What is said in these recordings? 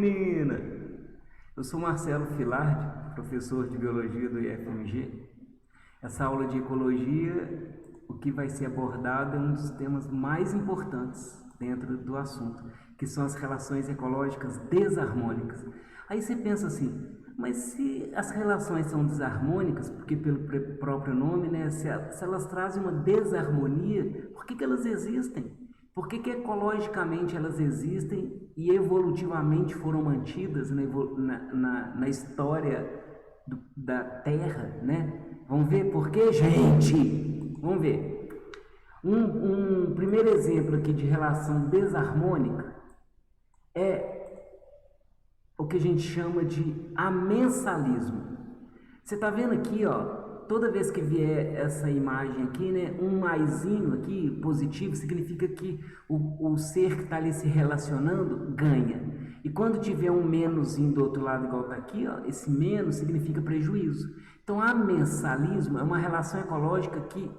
menina! Eu sou Marcelo Filardi, professor de Biologia do IFMG. Essa aula de Ecologia, o que vai ser abordado é um dos temas mais importantes dentro do assunto, que são as relações ecológicas desarmônicas. Aí você pensa assim, mas se as relações são desarmônicas, porque pelo próprio nome, né, se elas trazem uma desarmonia, por que elas existem? Por que ecologicamente elas existem e evolutivamente foram mantidas na história da Terra, né? Vamos ver por quê, gente? Vamos ver. Um primeiro exemplo aqui de relação desarmônica é o que a gente chama de amensalismo. Você está vendo aqui, ó, toda vez que vier essa imagem aqui, né, um maisinho aqui, positivo, significa que o ser que está ali se relacionando ganha. E quando tiver um menoszinho do outro lado, igual está aqui, ó, esse menos significa prejuízo. Então, amensalismo é uma relação ecológica que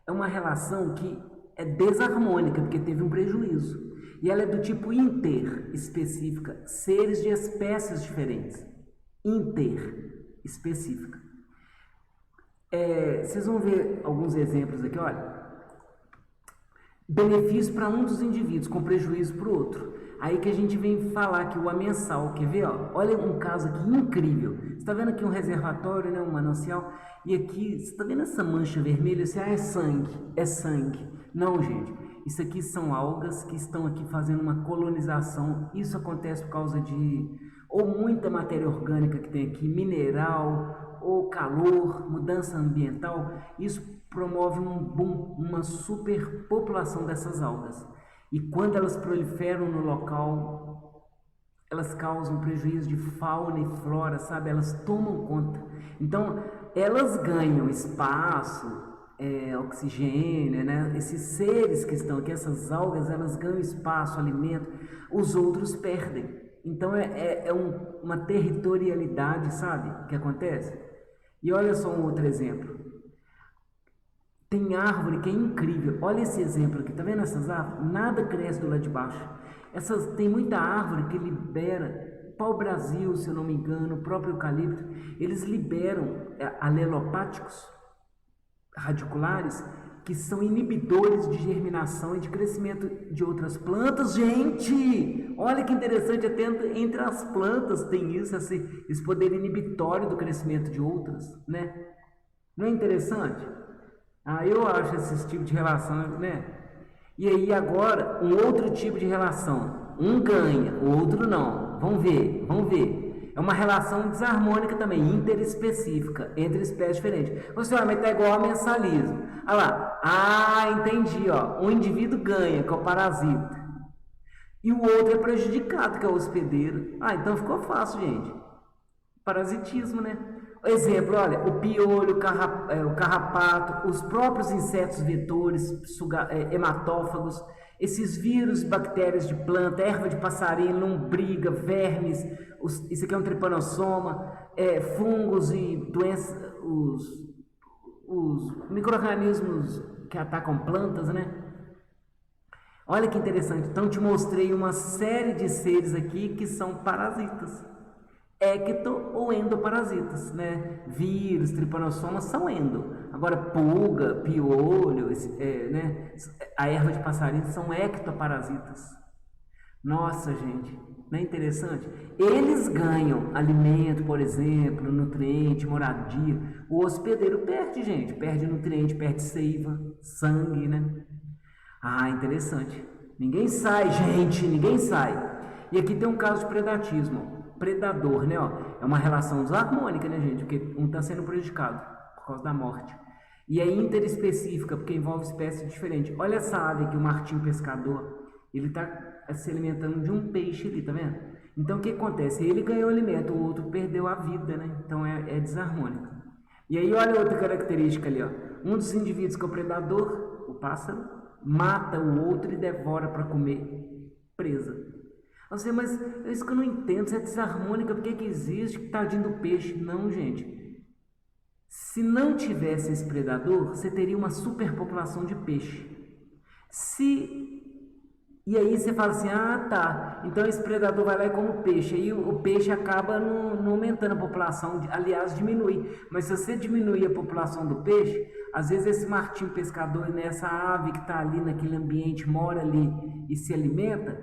é uma relação que é desarmônica, porque teve um prejuízo. E ela é do tipo interespecífica, seres de espécies diferentes. Interespecífica. Vocês vão ver alguns exemplos aqui, olha. Benefício para um dos indivíduos, com prejuízo para o outro. Aí que a gente vem falar que o amensal, quer ver? Ó? Olha um caso aqui incrível. Você está vendo aqui um reservatório, né, um manancial, e aqui, você está vendo essa mancha vermelha? Você, é sangue, é sangue. Não, gente, isso aqui são algas que estão aqui fazendo uma colonização. Isso acontece por causa de ou muita matéria orgânica que tem aqui, mineral, ou calor, mudança ambiental. Isso promove um boom, uma superpopulação dessas algas. E quando elas proliferam no local, elas causam prejuízo de fauna e flora, sabe? Elas tomam conta. Então, elas ganham espaço, oxigênio, né? Esses seres que estão aqui, essas algas, elas ganham espaço, alimento, os outros perdem. Então, uma territorialidade, sabe? Que acontece. E olha só um outro exemplo. Tem árvore que é incrível. Olha esse exemplo aqui. Tá vendo essas árvores? Nada cresce do lado de baixo. Tem muita árvore que libera. Pau-brasil, se eu não me engano, o próprio eucalipto, eles liberam alelopáticos radiculares que são inibidores de germinação e de crescimento de outras plantas. Gente, olha que interessante, até entre as plantas tem isso, esse poder inibitório do crescimento de outras, né? Não é interessante? Eu acho esse tipo de relação, né? E aí agora, um outro tipo de relação. Um ganha, o outro não. Vamos ver, vamos ver. É uma relação desarmônica também, interespecífica, entre espécies diferentes. Você olha, mas tá igual ao mensalismo. Olha lá. Entendi, ó. Um indivíduo ganha, que é o parasita. E o outro é prejudicado, que é o hospedeiro. Então ficou fácil, gente. Parasitismo, né? Exemplo, olha, o piolho, o carrapato, os próprios insetos vetores, hematófagos, esses vírus, bactérias de planta, erva de passarinho, lombriga, vermes, isso aqui é um tripanossoma, fungos e doenças, os micro-organismos que atacam plantas, né? Olha que interessante, então te mostrei uma série de seres aqui que são parasitas. Ecto ou endoparasitas, né? Vírus, tripanossomas são endo. Agora, pulga, piolho, né? A erva de passarinho são ectoparasitas. Nossa, gente, não é interessante? Eles ganham alimento, por exemplo, nutriente, moradia. O hospedeiro perde, gente. Perde nutriente, perde seiva, sangue, né? Interessante. Ninguém sai, gente, ninguém sai. E aqui tem um caso de predatismo. Predador, né? É uma relação desarmônica, né, gente? Porque um está sendo prejudicado por causa da morte. E é interespecífica, porque envolve espécies diferentes. Olha essa ave aqui, o martim pescador. Ele está se alimentando de um peixe ali, tá vendo? Então, o que acontece? Ele ganhou alimento, o outro perdeu a vida, né? Então, é desarmônico. E aí, olha outra característica ali, ó. Um dos indivíduos que é o predador, o pássaro, mata o outro e devora para comer presa. Você, mas isso que eu não entendo, isso é desarmônica, por que existe? Tadinho do peixe. Não, gente. Se não tivesse esse predador, você teria uma superpopulação de peixe. E aí você fala assim, ah tá, então esse predador vai lá e come o peixe, aí o peixe acaba não aumentando a população, aliás diminui, mas se você diminuir a população do peixe, às vezes esse martim pescador, né, essa ave que está ali naquele ambiente, mora ali e se alimenta,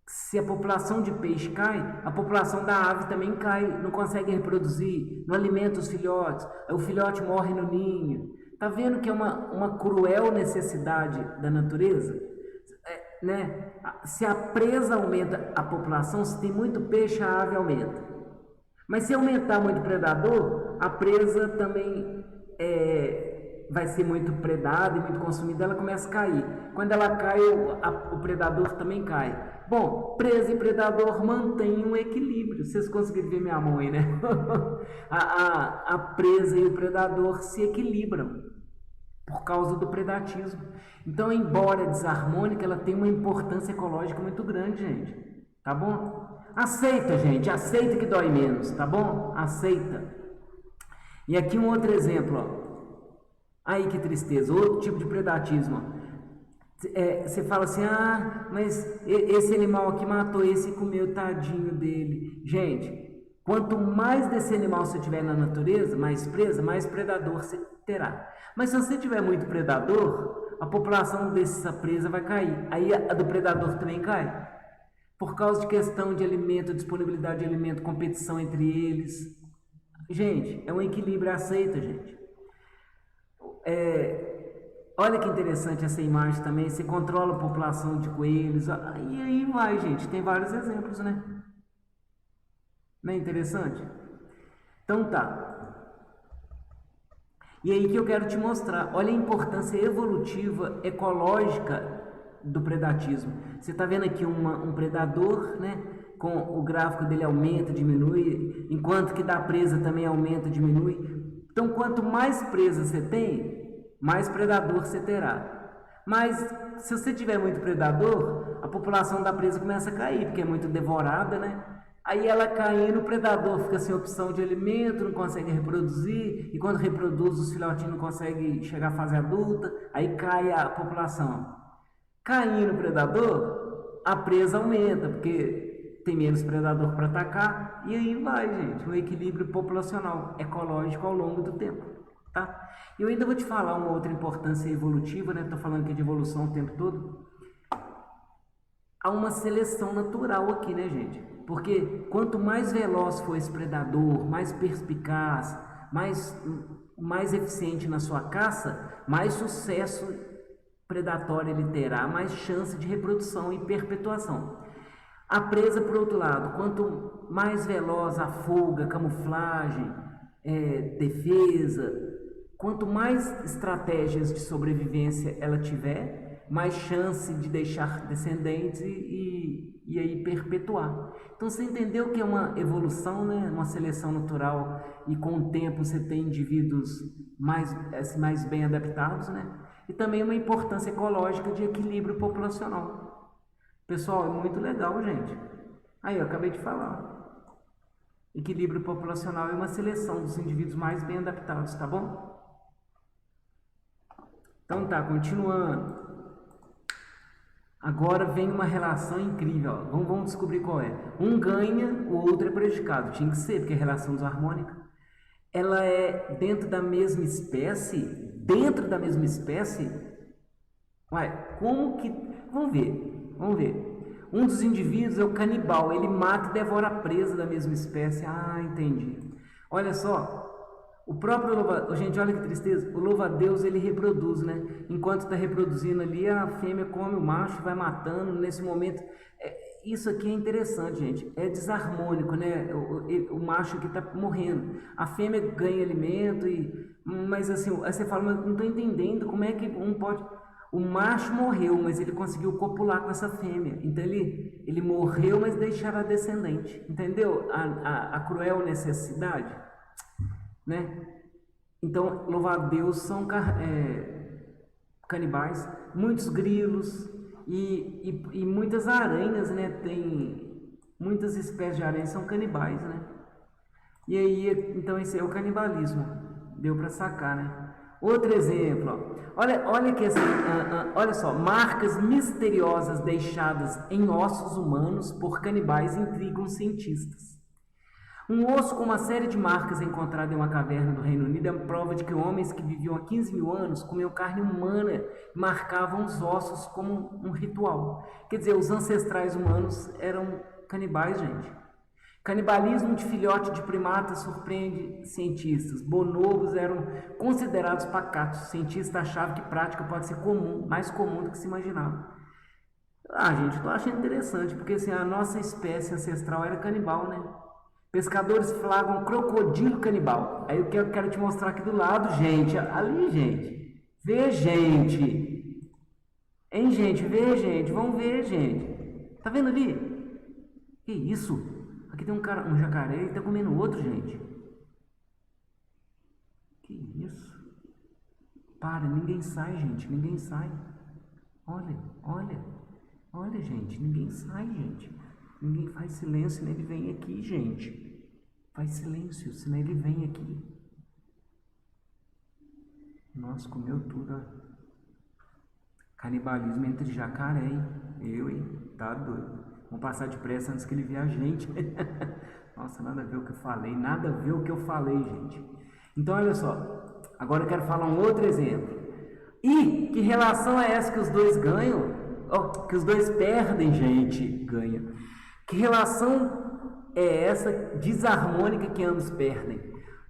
se a população de peixe cai, a população da ave também cai, não consegue reproduzir, não alimenta os filhotes, o filhote morre no ninho. Tá vendo que é uma cruel necessidade da natureza? Né? Se a presa aumenta a população, se tem muito peixe, a ave aumenta. Mas se aumentar muito o predador, a presa também vai ser muito predada e muito consumida, ela começa a cair. Quando ela cai, o predador também cai. Bom, presa e predador mantêm um equilíbrio. Vocês conseguiram ver minha mão aí, né? a presa e o predador se equilibram por causa do predatismo. Então, embora desarmônica, ela tem uma importância ecológica muito grande, gente. Tá bom? Aceita, gente. Aceita que dói menos, tá bom? Aceita. E aqui um outro exemplo, ó. Aí que tristeza, outro tipo de predatismo. Você fala assim, ah, mas esse animal aqui matou esse e comeu, tadinho dele. Gente, quanto mais desse animal você tiver na natureza, mais presa, mais predador você terá. Mas se você tiver muito predador, a população dessa presa vai cair. Aí a do predador também cai. Por causa de questão de alimento, disponibilidade de alimento, competição entre eles. Gente, é um equilíbrio, aceita, gente. Olha que interessante essa imagem também. Você controla a população de coelhos. E aí vai, gente. Tem vários exemplos, né? Não é interessante? Então tá. E aí que eu quero te mostrar. Olha a importância evolutiva, ecológica do predatismo. Você está vendo aqui um predador, né? Com o gráfico dele aumenta, diminui, enquanto que da presa também aumenta, diminui. Então, quanto mais presa você tem, mais predador você terá. Mas se você tiver muito predador, a população da presa começa a cair, porque é muito devorada, né? Aí ela caindo, o predador fica sem opção de alimento, não consegue reproduzir, e quando reproduz, os filhotinhos não conseguem chegar à fase adulta, aí cai a população. Caindo o predador, a presa aumenta, porque tem menos predador para atacar, e aí vai, gente, um equilíbrio populacional, ecológico ao longo do tempo, tá? Eu ainda vou te falar uma outra importância evolutiva, né? Estou falando aqui de evolução o tempo todo. Há uma seleção natural aqui, né, gente? Porque quanto mais veloz for esse predador, mais perspicaz, mais eficiente na sua caça, mais sucesso predatório ele terá, mais chance de reprodução e perpetuação. A presa, por outro lado, quanto mais veloz a fuga, camuflagem, defesa, quanto mais estratégias de sobrevivência ela tiver, mais chance de deixar descendentes e aí perpetuar. Então você entendeu que é uma evolução, né? Uma seleção natural, e com o tempo você tem indivíduos mais bem adaptados, né? E também uma importância ecológica de equilíbrio populacional. Pessoal, é muito legal, gente. Aí, eu acabei de falar. Equilíbrio populacional é uma seleção dos indivíduos mais bem adaptados, tá bom? Então tá, continuando. Agora vem uma relação incrível, ó. Vamos descobrir qual é. Um ganha, o outro é prejudicado. Tinha que ser, porque é relação desarmônica. Ela é dentro da mesma espécie? Dentro da mesma espécie? Uai, como que... Vamos ver. Um dos indivíduos é o canibal. Ele mata e devora a presa da mesma espécie. Ah, entendi. Olha só. O próprio louva-a-Deus, gente, olha que tristeza, o louva-a-Deus ele reproduz, né? Enquanto está reproduzindo ali, a fêmea come o macho, vai matando, nesse momento, isso aqui é interessante, gente, é desarmônico, né? O macho aqui está morrendo, a fêmea ganha alimento, mas assim, aí você fala, mas não estou entendendo como é que um pode... O macho morreu, mas ele conseguiu copular com essa fêmea, então ele morreu, mas deixará descendente, entendeu? A cruel necessidade. Né? Então, louva-a-Deus, são canibais, muitos grilos e muitas aranhas, né? Tem muitas espécies de aranhas são canibais, né? E aí, então esse é o canibalismo, deu para sacar, né? Outro exemplo, ó. Olha que assim, olha só, marcas misteriosas deixadas em ossos humanos por canibais intrigam cientistas. Um osso com uma série de marcas encontrado em uma caverna do Reino Unido é uma prova de que homens que viviam há 15 mil anos comiam carne humana e marcavam os ossos como um ritual. Quer dizer, os ancestrais humanos eram canibais, gente. Canibalismo de filhote de primata surpreende cientistas. Bonobos eram considerados pacatos. Cientistas achavam que prática pode ser comum, mais comum do que se imaginava. Gente, eu tô achando interessante, porque assim, a nossa espécie ancestral era canibal, né? Pescadores flagram crocodilo canibal. Aí eu quero te mostrar aqui do lado, gente. Ali, gente. Vê, gente. Hein, gente? Vê, gente. Vamos ver, gente. Tá vendo ali? Que isso? Aqui tem um jacaré e tá comendo outro, gente. Que isso? Para, ninguém sai, gente. Ninguém sai. Olha, olha. Olha, gente. Ninguém sai, gente. Ninguém faz silêncio, senão ele vem aqui, gente. Faz silêncio, senão ele vem aqui. Nossa, comeu tudo, ó. Canibalismo entre jacaré, hein? Tá doido. Vamos passar depressa antes que ele vê a gente. Nossa, nada a ver o que eu falei. Nada a ver o que eu falei, gente. Então, olha só. Agora eu quero falar um outro exemplo. E que relação é essa que os dois ganham? Oh, que os dois perdem, gente. Ganha. Que relação é essa desarmônica que ambos perdem?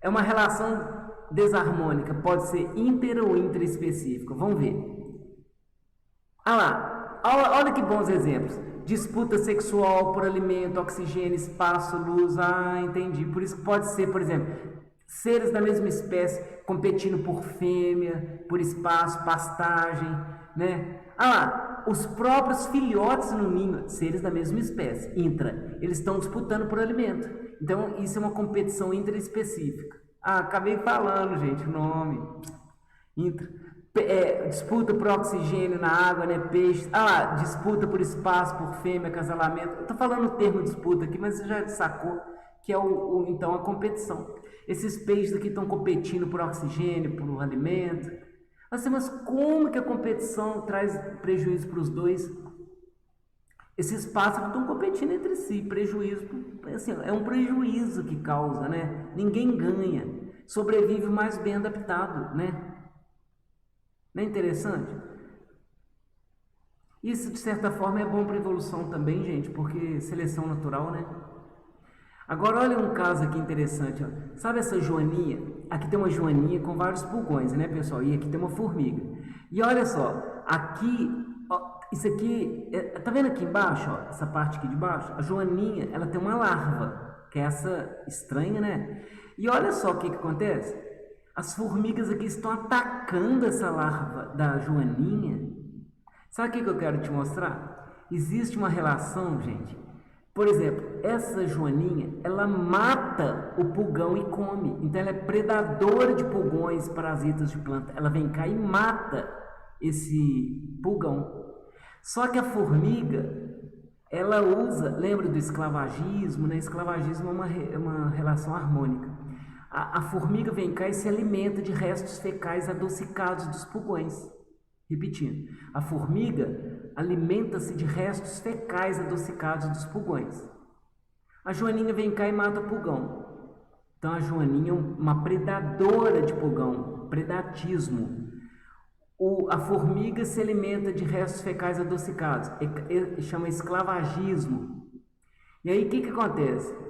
É uma relação desarmônica. Pode ser inter ou intraespecífica. Vamos ver. Olha que bons exemplos. Disputa sexual por alimento, oxigênio, espaço, luz. Entendi. Por isso que pode ser, por exemplo, seres da mesma espécie competindo por fêmea, por espaço, pastagem, né? Os próprios filhotes no ninho, seres da mesma espécie, eles estão disputando por alimento. Então, isso é uma competição intraespecífica. Acabei falando, gente, o nome. Disputa por oxigênio na água, né? Peixes. Disputa por espaço, por fêmea, acasalamento. Eu tô falando o termo disputa aqui, mas você já sacou que é então a competição. Esses peixes aqui estão competindo por oxigênio, por alimento. Mas como que a competição traz prejuízo para os dois? Esses pássaros estão competindo entre si, prejuízo, assim, é um prejuízo que causa, né? Ninguém ganha, sobrevive o mais bem adaptado, né? Não é interessante? Isso, de certa forma, é bom para a evolução também, gente, porque seleção natural, né? Agora, olha um caso aqui interessante, ó. Sabe essa joaninha? Aqui tem uma joaninha com vários pulgões, né, pessoal? E aqui tem uma formiga. E olha só, aqui, ó, isso aqui, tá vendo aqui embaixo, ó, essa parte aqui de baixo? A joaninha, ela tem uma larva, que é essa estranha, né? E olha só o que acontece. As formigas aqui estão atacando essa larva da joaninha. Sabe o que eu quero te mostrar? Existe uma relação, gente. Por exemplo, essa joaninha, ela mata o pulgão e come. Então, ela é predadora de pulgões, parasitas de planta. Ela vem cá e mata esse pulgão. Só que a formiga, ela usa, lembra do esclavagismo, né? Esclavagismo é uma relação harmônica. A formiga vem cá e se alimenta de restos fecais adocicados dos pulgões. Repetindo, a formiga alimenta-se de restos fecais adocicados dos pulgões. A joaninha vem cá e mata o pulgão. Então a joaninha é uma predadora de pulgão, predatismo. A formiga se alimenta de restos fecais adocicados, chama esclavagismo. E aí o que acontece?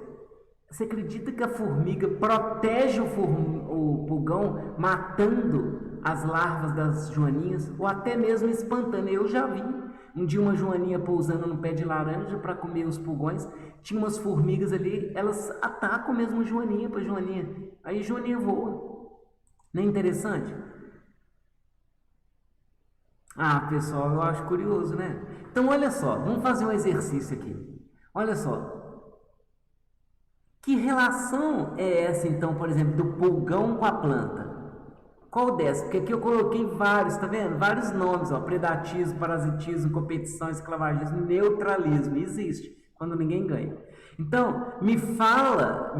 Você acredita que a formiga protege o pulgão matando as larvas das joaninhas, ou até mesmo espantando? Eu já vi um dia uma joaninha pousando no pé de laranja para comer os pulgões, tinha umas formigas ali, elas atacam mesmo a joaninha para joaninha, aí a joaninha voa. Não é interessante? Pessoal, eu acho curioso, né? Então olha só, vamos fazer um exercício aqui. Olha só, que relação é essa então, por exemplo, do pulgão com a planta? Qual dessa? Porque aqui eu coloquei vários, tá vendo? Vários nomes, ó. Predatismo, parasitismo, competição, esclavagismo, neutralismo. Existe, quando ninguém ganha. Então, me fala,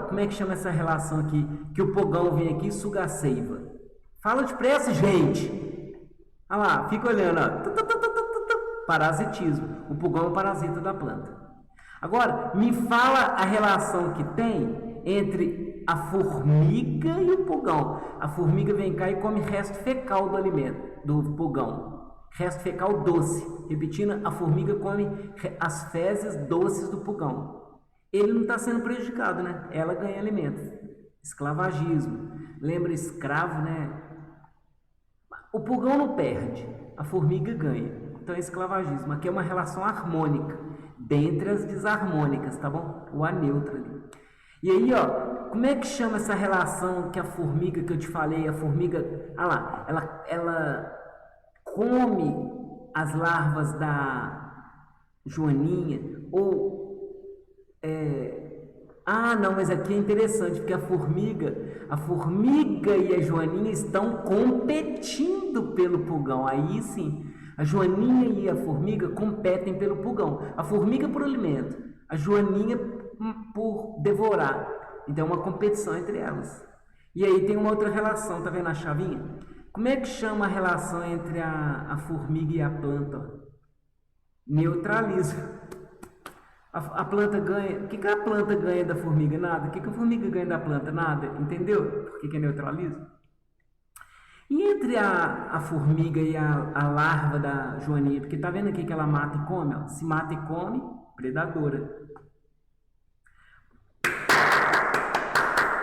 como é que chama essa relação aqui, que o pulgão vem aqui e suga a seiva? Fala depressa, gente! Olha lá, fica olhando, ó. Parasitismo. O pulgão é um parasita da planta. Agora, me fala a relação que tem entre a formiga e o pulgão. A formiga vem cá e come resto fecal do alimento, do pulgão. Resto fecal doce. Repetindo, a formiga come as fezes doces do pulgão. Ele não está sendo prejudicado, né? Ela ganha alimento. Esclavagismo. Lembra escravo, né? O pulgão não perde, a formiga ganha. Então é esclavagismo. Aqui é uma relação harmônica, dentre as desarmônicas, tá bom? O A neutro ali. E aí, ó, como é que chama essa relação que a formiga que eu te falei, a formiga, ah lá, ela come as larvas da joaninha, ou não, mas aqui é interessante, porque a formiga e a joaninha estão competindo pelo pulgão. Aí sim, a joaninha e a formiga competem pelo pulgão. A formiga por alimento, a joaninha por devorar. Então é uma competição entre elas. E aí tem uma outra relação, tá vendo a chavinha? Como é que chama a relação entre a formiga e a planta? Neutraliza. A planta ganha. O que a planta ganha da formiga? Nada. O que a formiga ganha da planta? Nada. Entendeu? Por que é neutraliza? E entre a formiga e a larva da joaninha? Porque tá vendo aqui que ela mata e come? Ó. Se mata e come, predadora.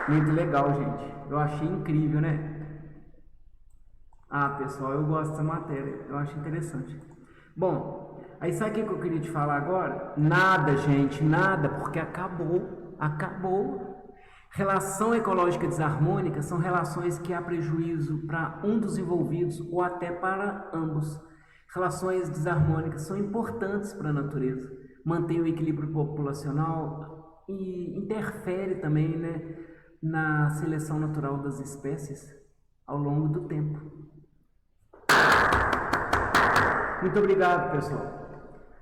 Muito legal, gente. Eu achei incrível, né? Pessoal, eu gosto dessa matéria. Eu acho interessante. Bom. Aí sabe o que eu queria te falar agora? Nada, gente, nada, porque acabou. Relação ecológica desarmônica são relações que há prejuízo para um dos envolvidos ou até para ambos. Relações desarmônicas são importantes para a natureza, mantém o equilíbrio populacional e interfere também, né, na seleção natural das espécies ao longo do tempo. Muito obrigado, pessoal.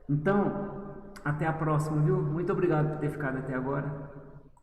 Então, até a próxima, viu? Muito obrigado por ter ficado até agora.